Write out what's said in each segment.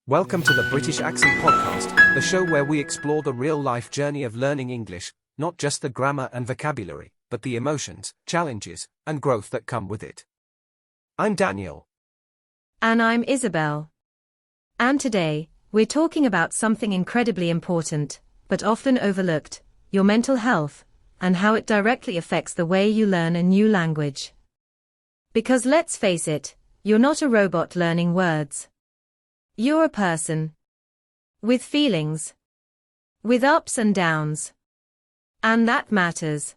Welcome to the British Accent Podcast, the show where we explore the real-life journey of learning English, not just the grammar and vocabulary, but the emotions, challenges, and growth that come with it. I'm Daniel. And I'm Isabel. And today, we're talking about something incredibly important, but often overlooked, your mental health, and how it directly affects the way you learn a new language. Because let's face it, you're not a robot learning words. You're a person. With feelings. With ups and downs. And that matters.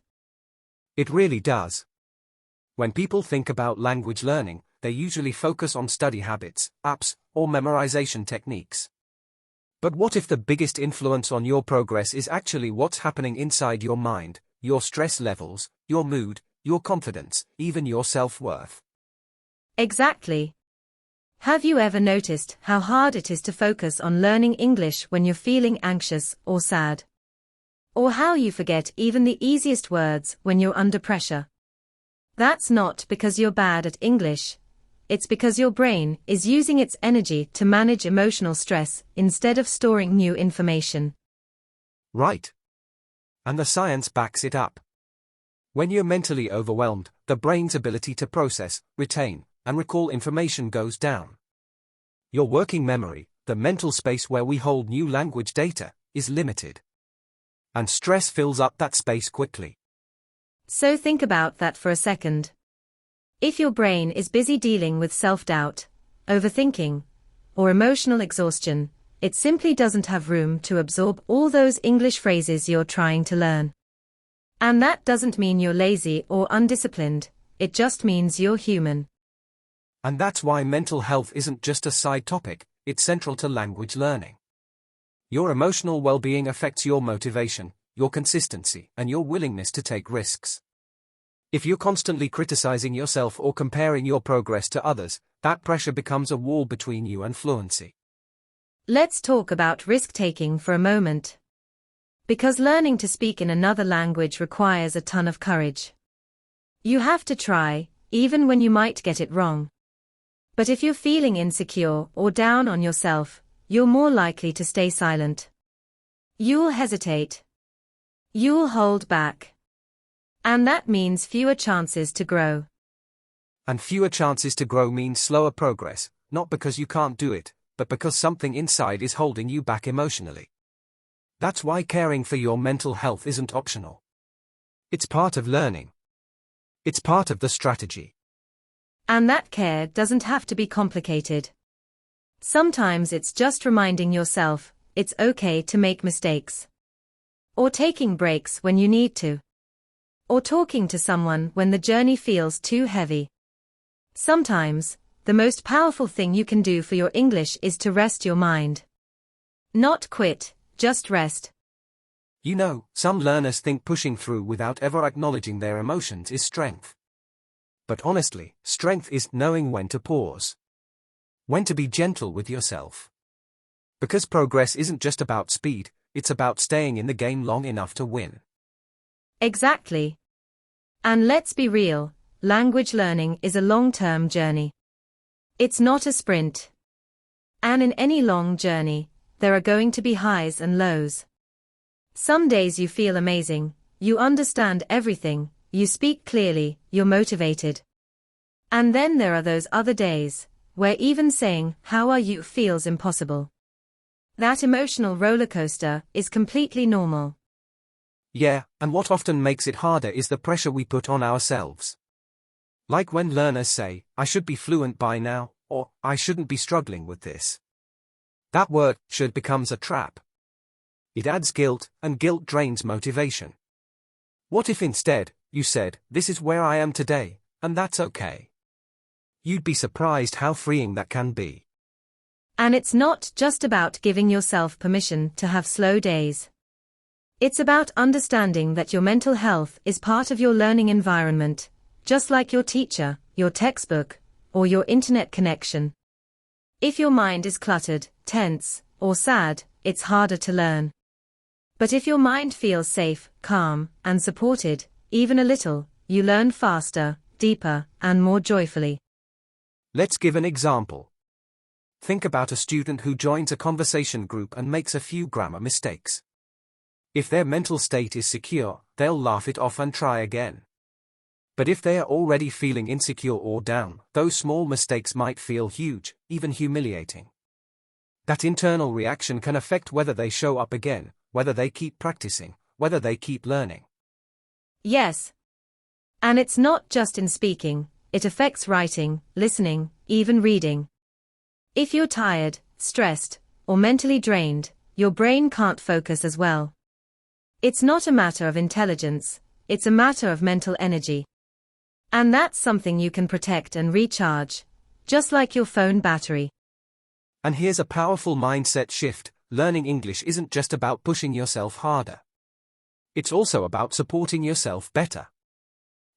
It really does. When people think about language learning, they usually focus on study habits, apps, or memorization techniques. But what if the biggest influence on your progress is actually what's happening inside your mind, your stress levels, your mood, your confidence, even your self-worth? Exactly. Have you ever noticed how hard it is to focus on learning English when you're feeling anxious or sad? Or how you forget even the easiest words when you're under pressure? That's not because you're bad at English. It's because your brain is using its energy to manage emotional stress instead of storing new information. Right. And the science backs it up. When you're mentally overwhelmed, the brain's ability to process, retain, and recall information goes down. Your working memory, the mental space where we hold new language data, is limited. And stress fills up that space quickly. So think about that for a second. If your brain is busy dealing with self-doubt, overthinking, or emotional exhaustion, it simply doesn't have room to absorb all those English phrases you're trying to learn. And that doesn't mean you're lazy or undisciplined, it just means you're human. And that's why mental health isn't just a side topic, it's central to language learning. Your emotional well-being affects your motivation, your consistency, and your willingness to take risks. If you're constantly criticizing yourself or comparing your progress to others, that pressure becomes a wall between you and fluency. Let's talk about risk-taking for a moment. Because learning to speak in another language requires a ton of courage. You have to try, even when you might get it wrong. But if you're feeling insecure or down on yourself, you're more likely to stay silent. You'll hesitate. You'll hold back. And that means fewer chances to grow. And fewer chances to grow means slower progress, not because you can't do it, but because something inside is holding you back emotionally. That's why caring for your mental health isn't optional. It's part of learning. It's part of the strategy. And that care doesn't have to be complicated. Sometimes it's just reminding yourself, it's okay to make mistakes. Or taking breaks when you need to. Or talking to someone when the journey feels too heavy. Sometimes, the most powerful thing you can do for your English is to rest your mind. Not quit, just rest. You know, some learners think pushing through without ever acknowledging their emotions is strength. But honestly, strength is knowing when to pause. When to be gentle with yourself. Because progress isn't just about speed, it's about staying in the game long enough to win. Exactly. And let's be real, language learning is a long-term journey. It's not a sprint. And in any long journey, there are going to be highs and lows. Some days you feel amazing, you understand everything, you speak clearly, you're motivated. And then there are those other days, where even saying, "How are you?" feels impossible. That emotional roller coaster is completely normal. Yeah, and what often makes it harder is the pressure we put on ourselves. Like when learners say, "I should be fluent by now," or "I shouldn't be struggling with this." That word, should, becomes a trap. It adds guilt, and guilt drains motivation. What if instead, you said, "This is where I am today, and that's okay"? You'd be surprised how freeing that can be. And it's not just about giving yourself permission to have slow days. It's about understanding that your mental health is part of your learning environment, just like your teacher, your textbook, or your internet connection. If your mind is cluttered, tense, or sad, it's harder to learn. But if your mind feels safe, calm, and supported, even a little, you learn faster, deeper, and more joyfully. Let's give an example. Think about a student who joins a conversation group and makes a few grammar mistakes. If their mental state is secure, they'll laugh it off and try again. But if they are already feeling insecure or down, those small mistakes might feel huge, even humiliating. That internal reaction can affect whether they show up again, whether they keep practicing, whether they keep learning. Yes. And it's not just in speaking, it affects writing, listening, even reading. If you're tired, stressed, or mentally drained, your brain can't focus as well. It's not a matter of intelligence, it's a matter of mental energy. And that's something you can protect and recharge, just like your phone battery. And here's a powerful mindset shift: learning English isn't just about pushing yourself harder. It's also about supporting yourself better.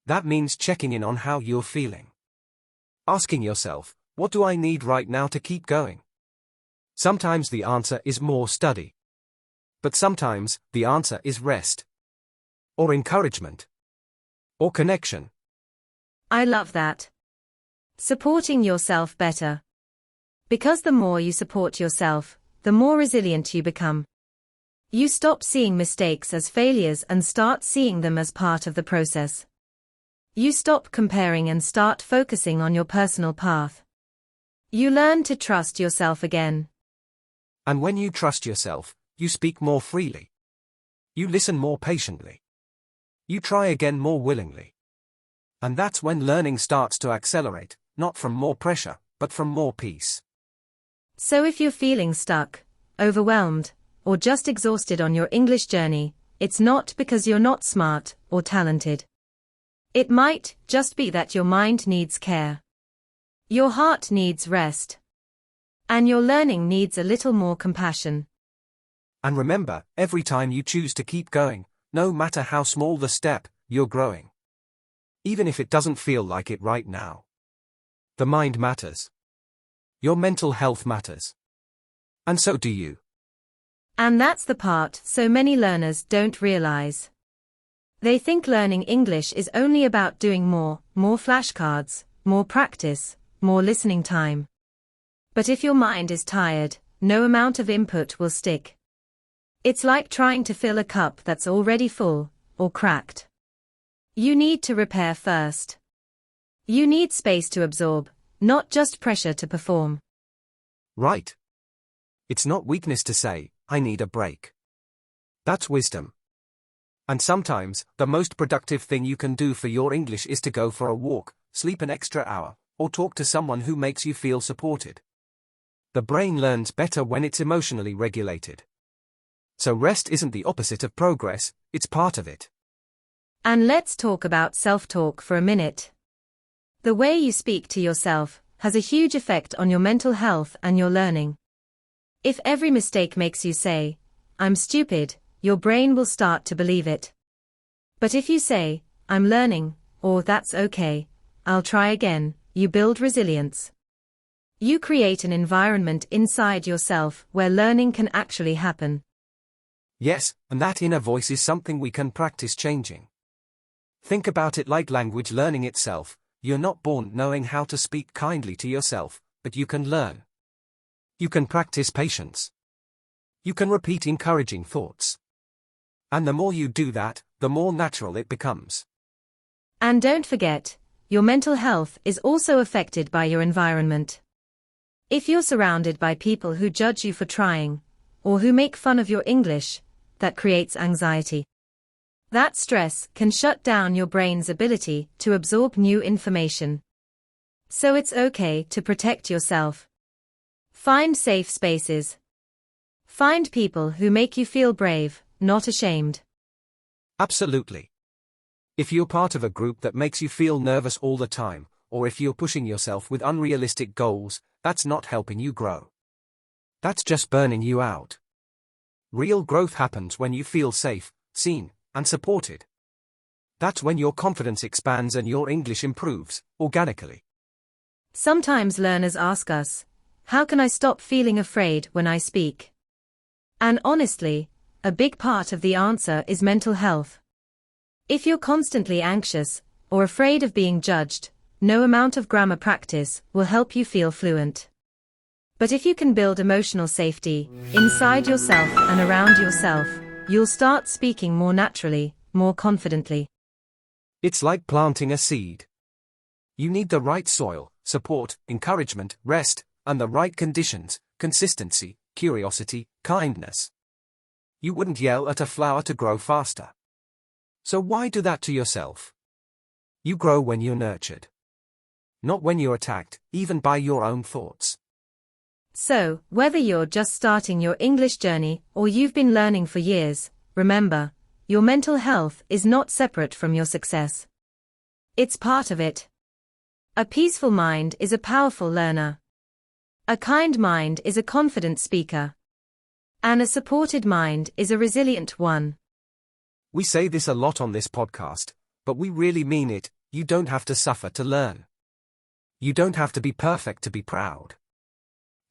That means checking in on how you're feeling. Asking yourself, what do I need right now to keep going? Sometimes the answer is more study. But sometimes, the answer is rest. Or encouragement. Or connection. I love that. Supporting yourself better. Because the more you support yourself, the more resilient you become. You stop seeing mistakes as failures and start seeing them as part of the process. You stop comparing and start focusing on your personal path. You learn to trust yourself again. And when you trust yourself, you speak more freely. You listen more patiently. You try again more willingly. And that's when learning starts to accelerate, not from more pressure, but from more peace. So if you're feeling stuck, overwhelmed, or just exhausted on your English journey, it's not because you're not smart or talented. It might just be that your mind needs care. Your heart needs rest. And your learning needs a little more compassion. And remember, every time you choose to keep going, no matter how small the step, you're growing. Even if it doesn't feel like it right now. The mind matters. Your mental health matters. And so do you. And that's the part so many learners don't realize. They think learning English is only about doing more flashcards, more practice, more listening time. But if your mind is tired, no amount of input will stick. It's like trying to fill a cup that's already full, or cracked. You need to repair first. You need space to absorb, not just pressure to perform. Right. It's not weakness to say, I need a break. That's wisdom. And sometimes, the most productive thing you can do for your English is to go for a walk, sleep an extra hour, or talk to someone who makes you feel supported. The brain learns better when it's emotionally regulated. So rest isn't the opposite of progress, it's part of it. And let's talk about self-talk for a minute. The way you speak to yourself has a huge effect on your mental health and your learning. If every mistake makes you say, I'm stupid, your brain will start to believe it. But if you say, I'm learning, or that's okay, I'll try again, you build resilience. You create an environment inside yourself where learning can actually happen. Yes, and that inner voice is something we can practice changing. Think about it like language learning itself. You're not born knowing how to speak kindly to yourself, but you can learn. You can practice patience. You can repeat encouraging thoughts. And the more you do that, the more natural it becomes. And don't forget, your mental health is also affected by your environment. If you're surrounded by people who judge you for trying, or who make fun of your English, that creates anxiety. That stress can shut down your brain's ability to absorb new information. So it's okay to protect yourself. Find safe spaces. Find people who make you feel brave, not ashamed. Absolutely. If you're part of a group that makes you feel nervous all the time, or if you're pushing yourself with unrealistic goals, that's not helping you grow. That's just burning you out. Real growth happens when you feel safe, seen, and supported. That's when your confidence expands and your English improves, organically. Sometimes learners ask us, how can I stop feeling afraid when I speak? And honestly, a big part of the answer is mental health. If you're constantly anxious, or afraid of being judged, no amount of grammar practice will help you feel fluent. But if you can build emotional safety inside yourself and around yourself, you'll start speaking more naturally, more confidently. It's like planting a seed. You need the right soil, support, encouragement, rest, and the right conditions, consistency, curiosity, kindness. You wouldn't yell at a flower to grow faster. So why do that to yourself? You grow when you're nurtured. Not when you're attacked, even by your own thoughts. So, whether you're just starting your English journey or you've been learning for years, remember, your mental health is not separate from your success. It's part of it. A peaceful mind is a powerful learner. A kind mind is a confident speaker. And a supported mind is a resilient one. We say this a lot on this podcast, but we really mean it. You don't have to suffer to learn. You don't have to be perfect to be proud.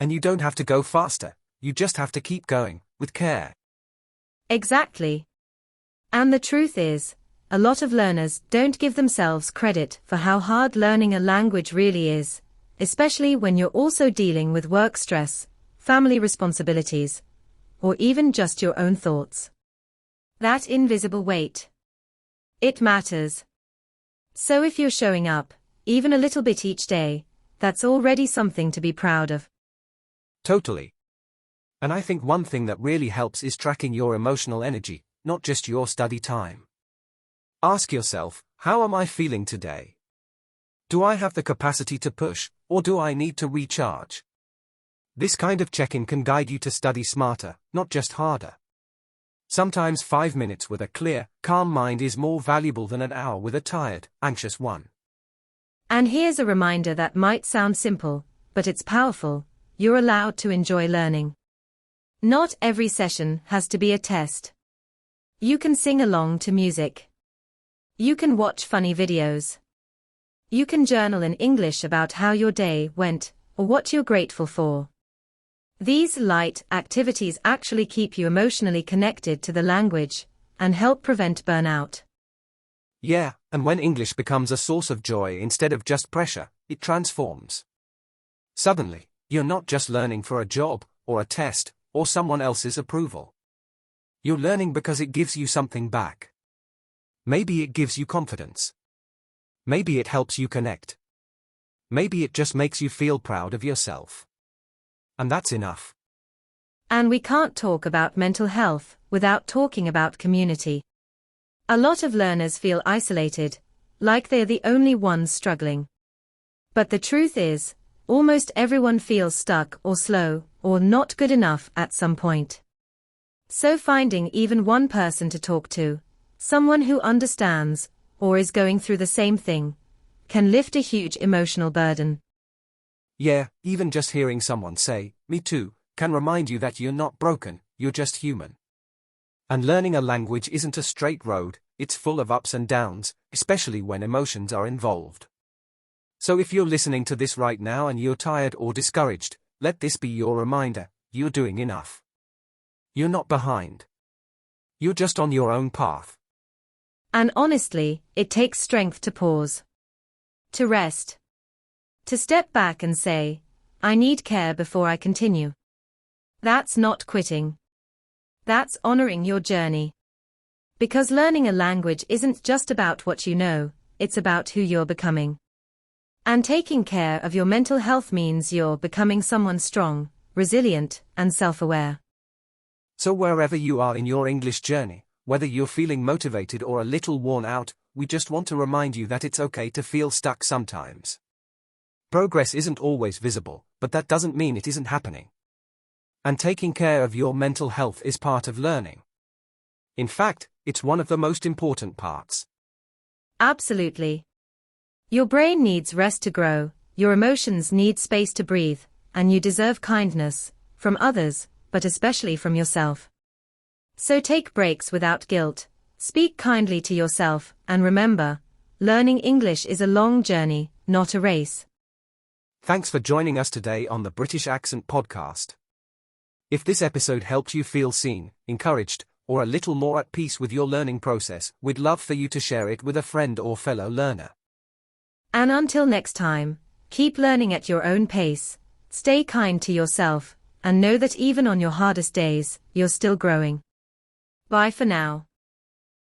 And you don't have to go faster, you just have to keep going, with care. Exactly. And the truth is, a lot of learners don't give themselves credit for how hard learning a language really is, especially when you're also dealing with work stress, family responsibilities, or even just your own thoughts. That invisible weight. It matters. So if you're showing up, even a little bit each day, that's already something to be proud of. Totally. And I think one thing that really helps is tracking your emotional energy, not just your study time. Ask yourself, how am I feeling today? Do I have the capacity to push, or do I need to recharge? This kind of check-in can guide you to study smarter, not just harder. Sometimes 5 minutes with a clear, calm mind is more valuable than an hour with a tired, anxious one. And here's a reminder that might sound simple, but it's powerful. You're allowed to enjoy learning. Not every session has to be a test. You can sing along to music. You can watch funny videos. You can journal in English about how your day went, or what you're grateful for. These light activities actually keep you emotionally connected to the language, and help prevent burnout. Yeah, and when English becomes a source of joy instead of just pressure, it transforms. Suddenly, you're not just learning for a job, or a test, or someone else's approval. You're learning because it gives you something back. Maybe it gives you confidence. Maybe it helps you connect. Maybe it just makes you feel proud of yourself. And that's enough. And we can't talk about mental health without talking about community. A lot of learners feel isolated, like they're the only ones struggling. But the truth is, almost everyone feels stuck or slow, or not good enough at some point. So finding even one person to talk to, someone who understands, or is going through the same thing, can lift a huge emotional burden. Yeah, even just hearing someone say, "Me too," can remind you that you're not broken, you're just human. And learning a language isn't a straight road, it's full of ups and downs, especially when emotions are involved. So if you're listening to this right now and you're tired or discouraged, let this be your reminder, you're doing enough. You're not behind. You're just on your own path. And honestly, it takes strength to pause. To rest. To step back and say, I need care before I continue. That's not quitting. That's honoring your journey. Because learning a language isn't just about what you know, it's about who you're becoming. And taking care of your mental health means you're becoming someone strong, resilient, and self-aware. So wherever you are in your English journey, whether you're feeling motivated or a little worn out, we just want to remind you that it's okay to feel stuck sometimes. Progress isn't always visible, but that doesn't mean it isn't happening. And taking care of your mental health is part of learning. In fact, it's one of the most important parts. Absolutely. Your brain needs rest to grow, your emotions need space to breathe, and you deserve kindness, from others, but especially from yourself. So take breaks without guilt, speak kindly to yourself, and remember, learning English is a long journey, not a race. Thanks for joining us today on the British Accent Podcast. If this episode helped you feel seen, encouraged, or a little more at peace with your learning process, we'd love for you to share it with a friend or fellow learner. And until next time, keep learning at your own pace, Stay kind to yourself, and know that even on your hardest days, you're still growing. Bye for now.